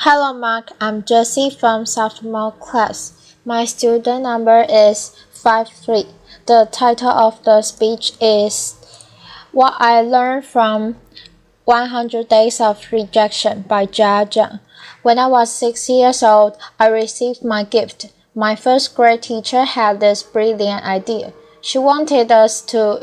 Hello Mark, I'm Jessie from sophomore class. My student number is 53. The title of the speech is What I Learned from 100 Days of Rejection by Jiang. When I was 6 years old, I received my gift. My first grade teacher had this brilliant idea. She wanted us to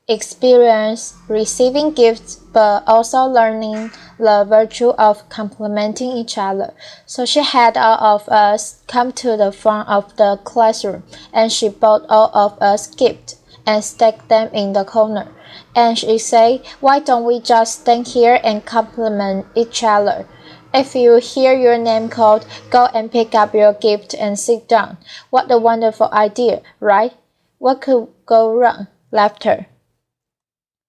experience receiving gifts but also learning the virtue of complimenting each other. So she had all of us come to the front of the classroom and she bought all of us gifts and stacked them in the corner. And she said, "Why don't we just stand here and compliment each other? If you hear your name called, go and pick up your gift and sit down. What a wonderful idea, right? What could go wrong?" Laughter.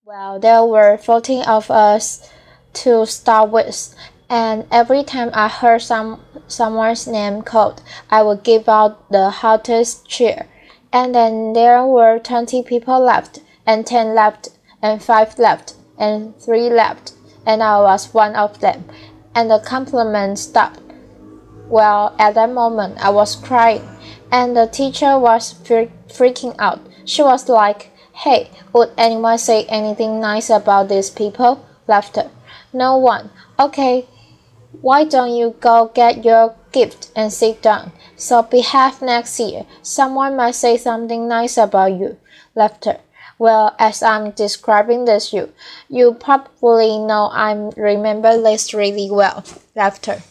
Well, there were 14 of us to start with, and every time I heard someone's name called, I would give out the hottest cheer. And then there were 20 people left, and 10 left, and 5 left, and 3 left, and I was one of them. And the compliment stopped. Well, at that moment, I was crying, and the teacher was freaking out. She was like, "Hey, would anyone say anything nice about these people?" Laughter. No one. Okay, why don't you go get your gift and sit down? So perhaps next year, someone might say something nice about you. Laughter. Well, as I'm describing this you probably know I remember this really well. Laughter.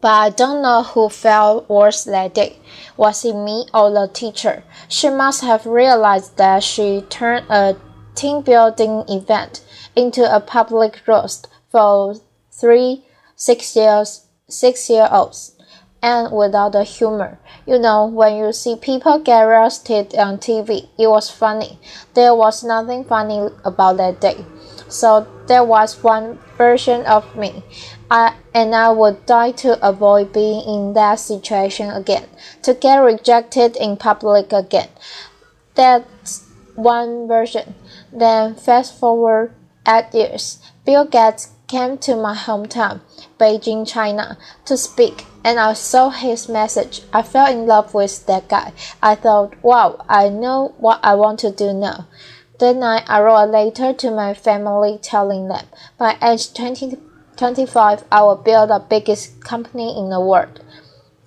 But I don't know who felt worse that day. Was it me or the teacher? She must have realized that she turned a team-building event into a public roast for 6-year-olds. And without the humor. You know, when you see people get roasted on TV, it was funny. There was nothing funny about that day. So there was one version of me. I would die to avoid being in that situation again, to get rejected in public again. That's one version. Then fast forward 8 years, Bill Gates came to my hometown, Beijing, China, to speak, and I saw his message. I fell in love with that guy. I thought, wow, I know what I want to do now. That night, I wrote a letter to my family telling them, by age 25, I will build the biggest company in the world,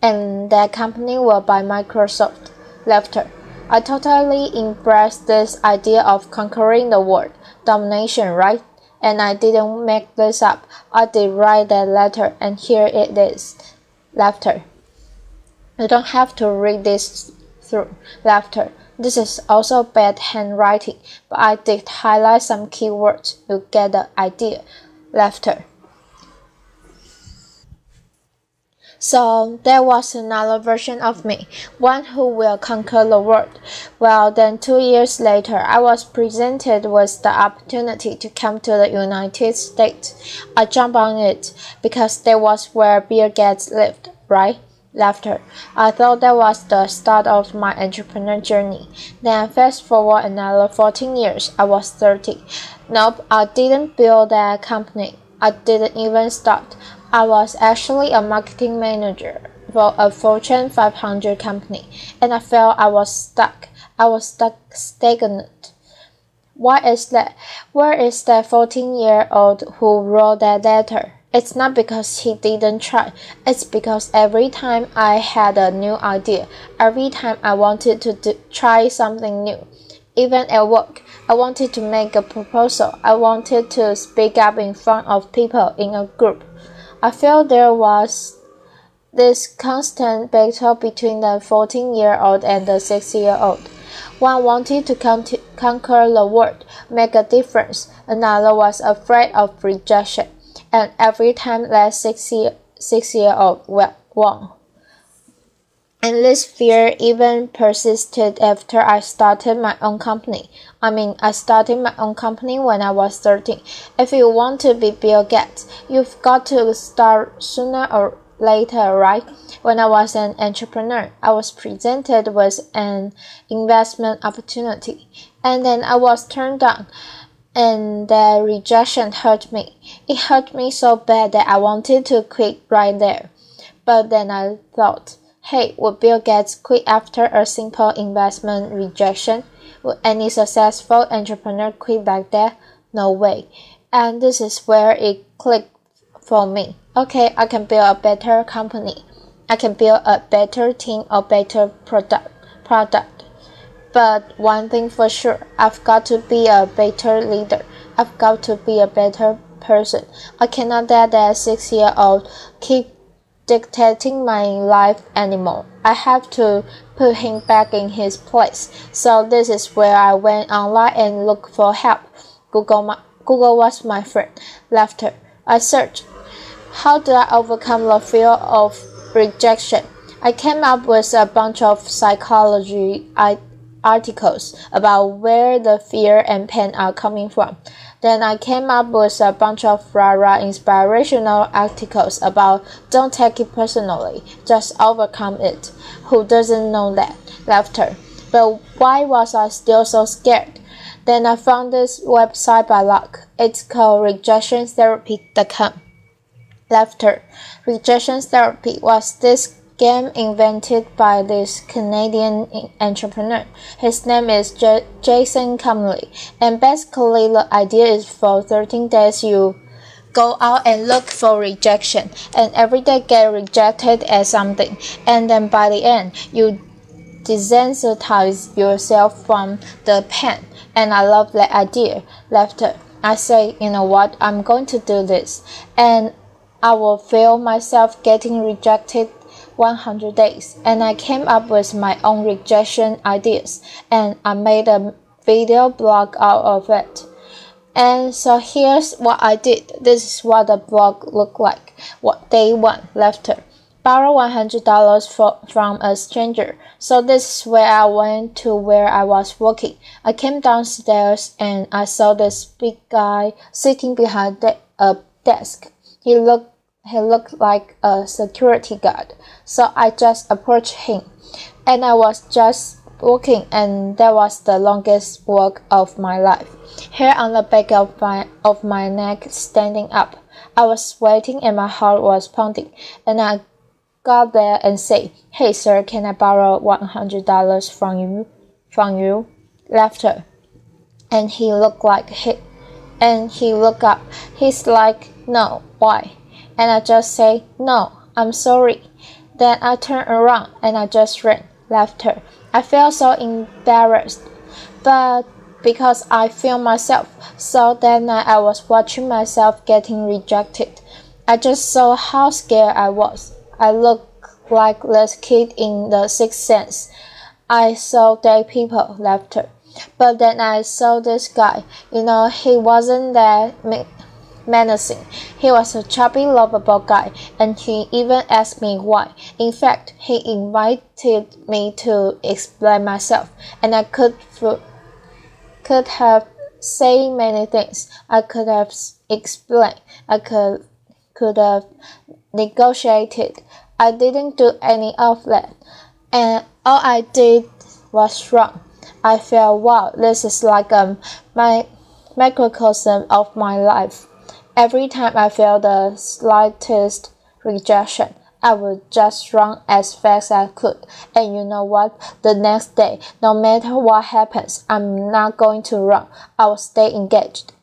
and that company will buy Microsoft. Laughter. I totally embraced this idea of conquering the world, domination, right? And I didn't make this up. I did write that letter, and here it is. Laughter. You don't have to read this through. Laughter. This is also bad handwriting, but I did highlight some keywords. You get the idea. Laughter. So there was another version of me, one who will conquer the world. Well, then 2 years later, I was presented with the opportunity to come to the United States. I jumped on it because that was where Bill Gates lived, right? Laughter. I thought that was the start of my entrepreneur journey. Then fast forward another 14 years, I was 30. Nope, I didn't build that company. I didn't even start. I was actually a marketing manager for a Fortune 500 company, and I felt I was stuck. I was stagnant. Why is that? Where is that 14-year-old who wrote that letter? It's not because he didn't try. It's because every time I had a new idea, every time I wanted to try something new, even at work, I wanted to make a proposal. I wanted to speak up in front of people in a group. I felt there was this constant battle between the 14-year-old and the 6-year-old. One wanted to conquer the world, make a difference. Another was afraid of rejection. And every time that 6-year-old won. And this fear even persisted after I started my own company. I started my own company when I was 13. If you want to be Bill Gates, you've got to start sooner or later, right? When I was an entrepreneur, I was presented with an investment opportunity, and then I was turned down. and the rejection hurt me. It hurt me so bad that I wanted to quit right there. But then I thought, hey, would Bill Gates quit after a simple investment rejection? Would any successful entrepreneur quit like that? No way. And this is where it clicked for me. Okay, I can build a better company. I can build a better team or better product. But one thing for sure, I've got to be a better leader. I've got to be a better person. I cannot let that 6-year-old keep dictating my life anymore. I have to put him back in his place. So this is where I went online and looked for help. Google was my friend. Laughter. I searched, how do I overcome the fear of rejection? I came up with a bunch of psychology articles about where the fear and pain are coming from. Then I came up with a bunch of rah-rah inspirational articles about don't take it personally, just overcome it. Who doesn't know that? Laughter. But why was I still so scared? Then I found this website by luck. It's called rejectiontherapy.com. Laughter. Rejection therapy was this game invented by this Canadian entrepreneur. His name is Jason Comley, and basically the idea is for 13 days you go out and look for rejection, and every day get rejected at something, and then by the end you desensitize yourself from the pain. And I love that idea. Laughter. I say, you know what, I'm going to do this, and I will feel myself getting rejected 100 days, and I came up with my own rejection ideas, and I made a video blog out of it. And so here's what I did. This is what the blog looked like. What day 1, laughter. Borrow $100 from a stranger. So this is where I went to where I was working. I came downstairs and I saw this big guy sitting behind a desk. He looked like a security guard. So I just approached him, and I was just walking, and that was the longest walk of my life. Hair on the back of my neck standing up. I was sweating and my heart was pounding, and I got there and said, "Hey sir, can I borrow $100 from you?" Laughter. And he looked up. He's like, "No, why?" And I just say, "No, I'm sorry." Then I turned around and I just ran. Laughter. I felt so embarrassed, but because I filmed myself, so that night I was watching myself getting rejected. I just saw how scared I was. I looked like this kid in The Sixth Sense. I saw dead people. Laughter. But then I saw this guy. He wasn't that menacing. He was a chubby, lovable guy, and he even asked me why. In fact, he invited me to explain myself, and I could have said many things. I could have explained. I could have negotiated. I didn't do any of that, and all I did was wrong. I felt, wow, this is like my microcosm of my life. Every time I felt the slightest rejection, I would just run as fast as I could. And you know what? The next day, no matter what happens, I'm not going to run. I will stay engaged.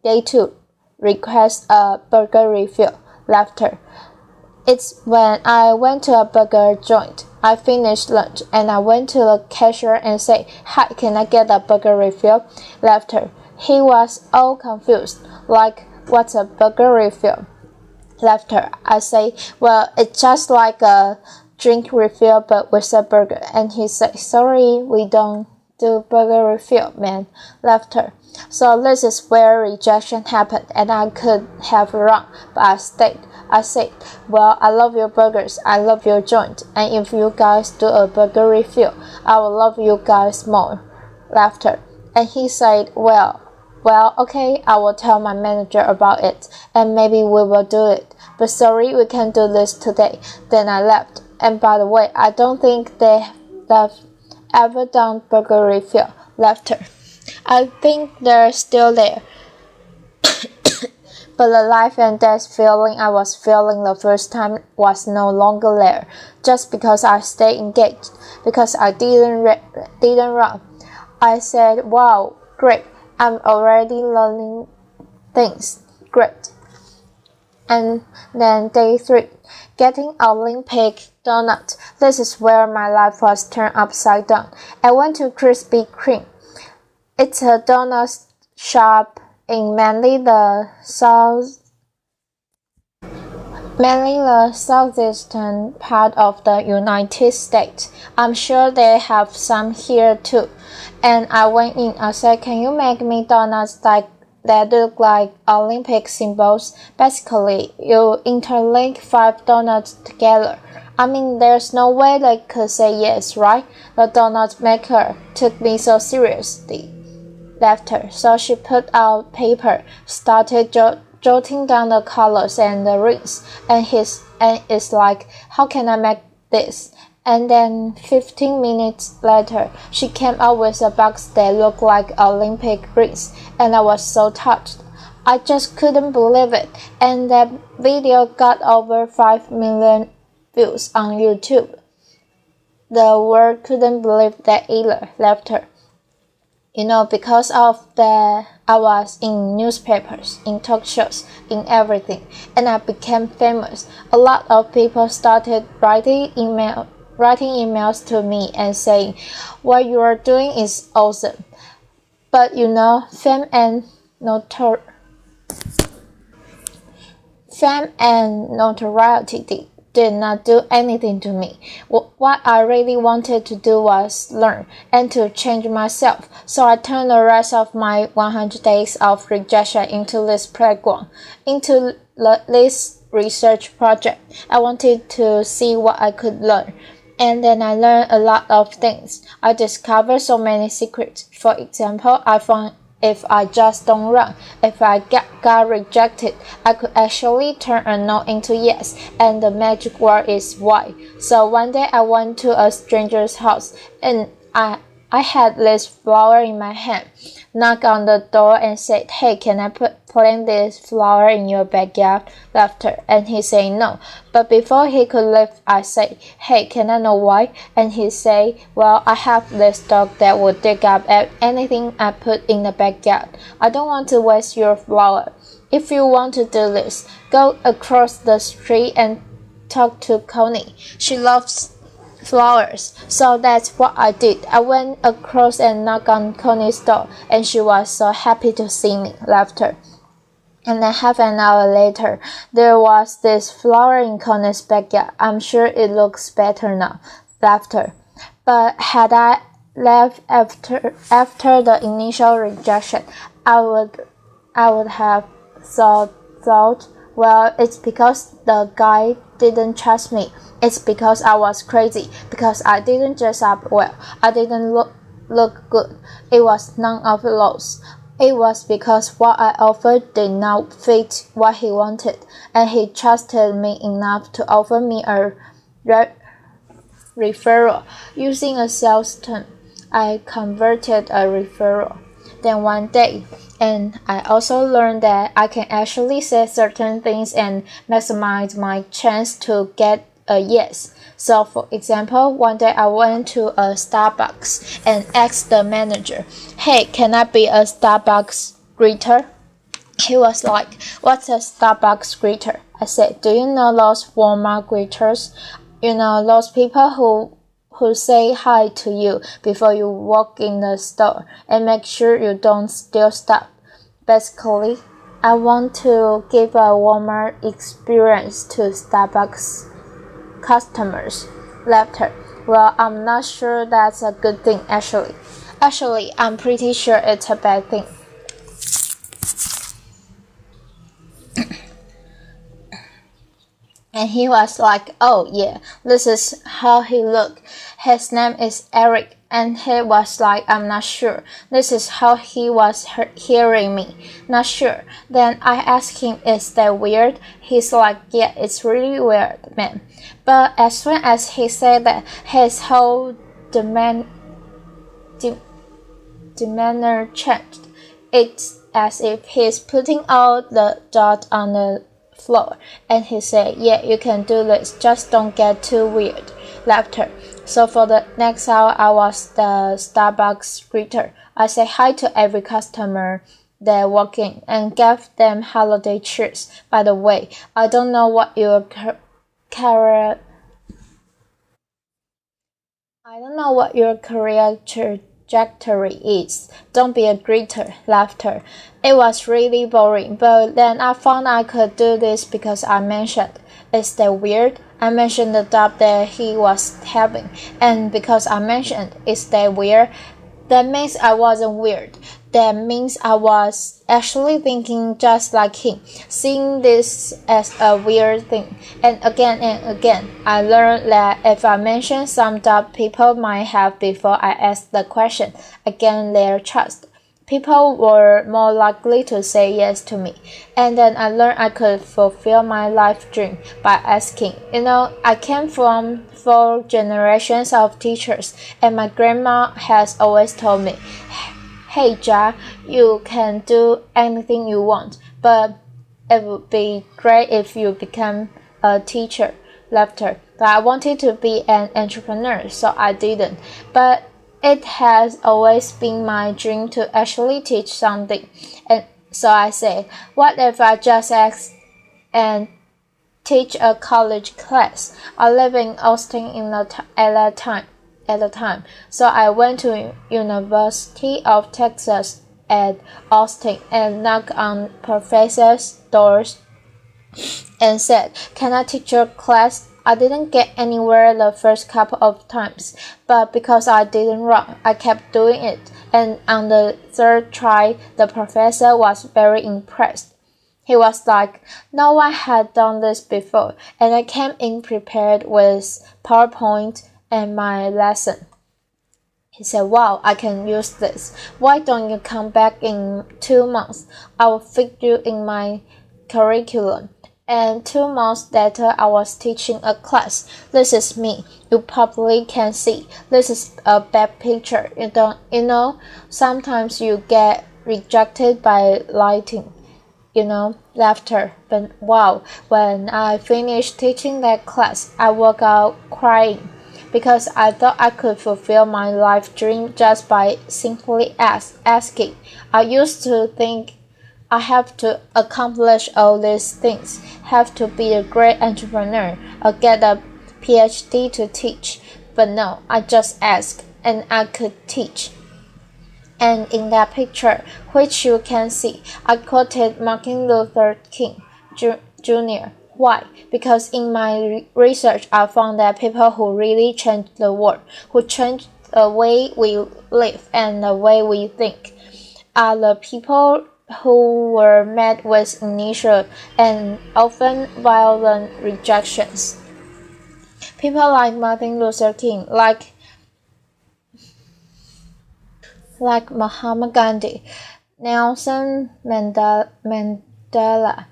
Day 2, request a burger refill. Laughter. It's when I went to a burger joint. I finished lunch and I went to the cashier and said, "Hi, can I get a burger refill?" Laughter. He was all confused, like, "What's a burger refill?" Laughter. I say, "Well, it's just like a drink refill but with a burger." And he said, "Sorry, we don't do burger refill, man." Laughter. So this is where rejection happened, and I could have run, but I stayed. I said, "Well, I love your burgers, I love your joint, and if you guys do a burger refill, I will love you guys more." Laughter. And he said, well, okay, I will tell my manager about it, and maybe we will do it. But sorry, we can't do this today. Then I left. And by the way, I don't think they've ever done burger refill. Laughter. I think they're still there. But the life and death feeling I was feeling the first time was no longer there, just because I stayed engaged, because I didn't run. I said, wow, great, I'm already learning things, great. And then day 3, getting Olympic donut. This is where my life was turned upside down. I went to Krispy Kreme. It's a donut shop in mainly the southeastern part of the United States. I'm sure they have some here too. And I went in. I said, can you make me donuts that look like Olympic symbols? Basically, you interlink 5 donuts together. I mean, there's no way they could say yes, right? The donut maker took me so seriously. Laughter. So she put out paper, started jotting down the colors and the rings, and it's like, how can I make this? And then 15 minutes later, she came out with a box that looked like Olympic rings, and I was so touched. I just couldn't believe it, and that video got over 5 million views on YouTube. The world couldn't believe that either. Laughter. Because of that, I was in newspapers, in talk shows, in everything, and I became famous. A lot of people started writing emails to me and saying, what you are doing is awesome. But fame and notoriety did not do anything to me. What I really wanted to do was learn and to change myself. So I turned the rest of my 100 days of rejection into this playground, into this research project. I wanted to see what I could learn. And then I learned a lot of things. I discovered so many secrets. For example, I found if I just don't run, if I got rejected, I could actually turn a no into yes, and the magic word is why. So one day I went to a stranger's house, and I had this flower in my hand, knocked on the door and said, hey, can I plant this flower in your backyard? Laughter. And he said no. But before he could leave, I said, hey, can I know why? And he said, well, I have this dog that will dig up anything I put in the backyard. I don't want to waste your flower. If you want to do this, go across the street and talk to Connie. She loves flowers. So that's what I did. I went across and knocked on Connie's door, and she was so happy to see me. Laughter. And then half an hour later, there was this flower in Connie's backyard. I'm sure it looks better now. Laughter. But had I left after the initial rejection, I would have thought, well, it's because the guy didn't trust me. It's because I was crazy, because I didn't dress up well, I didn't look good. It was none of those. It was because what I offered did not fit what he wanted, and he trusted me enough to offer me a referral. Using a sales term, I converted a referral. Then one day, and I also learned that I can actually say certain things and maximize my chance to get a yes. So for example, one day I went to a Starbucks and asked the manager, hey, can I be a Starbucks greeter? He was like, what's a Starbucks greeter? I said, do you know those Walmart greeters? Those people who say hi to you before you walk in the store and make sure you don't steal stuff. Basically, I want to give a Walmart experience to Starbucks customers. Laughter. Well, I'm not sure that's a good thing actually. Actually, I'm pretty sure it's a bad thing. And he was like, oh yeah, this is how he looked. His name is Eric. And he was like, I'm not sure. This is how he was hearing me. Not sure. Then I asked him, is that weird? He's like, yeah, it's really weird, man. But as soon as he said that, his whole demeanor changed. It's as if he's putting out the dot on the floor, and he said, "Yeah, you can do this, just don't get too weird." Laughter. So for the next hour, I was the Starbucks greeter. I said hi to every customer that walked in and gave them holiday cheers. By the way, I don't know what your career trajectory is. Don't be a greeter. Laughter. It was really boring, but then I found I could do this because I mentioned. Is that weird? I mentioned the job that he was having, and because I mentioned, is that weird? That means I wasn't weird. That means I was actually thinking just like him, seeing this as a weird thing. And again, I learned that if I mention some doubt people might have before I ask the question, I gain their trust. People were more likely to say yes to me. And then I learned I could fulfill my life dream by asking. I came from 4 generations of teachers, and my grandma has always told me, "Hey, Jiang, you can do anything you want, but it would be great if you become a teacher." Laughter. But I wanted to be an entrepreneur, so I didn't. But it has always been my dream to actually teach something. And so I said, what if I just ask and teach a college class? I live in Austin at the time. So I went to University of Texas at Austin and knocked on professors' doors and said, "Can I teach your class?" I didn't get anywhere the first couple of times, but because I didn't run, I kept doing it, and on the third try, the professor was very impressed. He was like, "No one had done this before," and I came in prepared with PowerPoint and my lesson. He said, "Wow, I can use this. Why don't you come back in 2 months? I will fit you in my curriculum." And 2 months later, I was teaching a class. This is me. You probably can see. This is a bad picture. Sometimes you get rejected by lighting. Laughter. But wow, when I finished teaching that class, I walked out crying because I thought I could fulfill my life dream just by simply asking. I used to think I have to accomplish all these things, have to be a great entrepreneur, or get a PhD to teach. But no, I just asked, and I could teach. And in that picture, which you can see, I quoted Martin Luther King Jr. Why? Because in my research, I found that people who really changed the world, who changed the way we live and the way we think, are the people who were met with initial and often violent rejections. People like Martin Luther King, like Mahatma Gandhi, Nelson Mandela,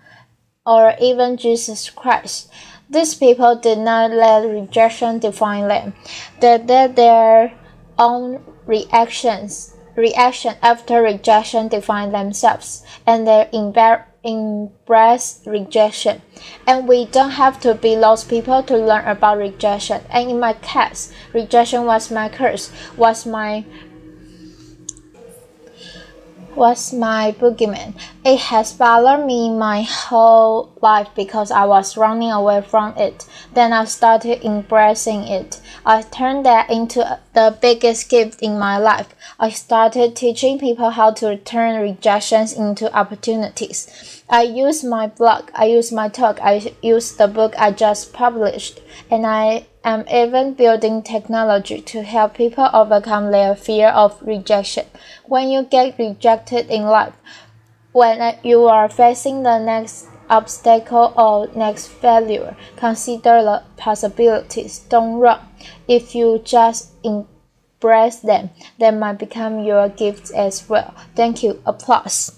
or even Jesus Christ. These people did not let rejection define them. They let their own reaction after rejection define themselves, and they embrace rejection. And we don't have to be those people to learn about rejection. And in my case, rejection was my curse, was my boogeyman. It has bothered me my whole life because I was running away from it. Then I started embracing it. I turned that into the biggest gift in my life. I started teaching people how to turn rejections into opportunities. I use my blog, I use my talk, I use the book I just published, and I am even building technology to help people overcome their fear of rejection. When you get rejected in life, when you are facing the next obstacle or next failure, consider the possibilities. Don't run. If you just embrace them, they might become your gifts as well. Thank you. Applause.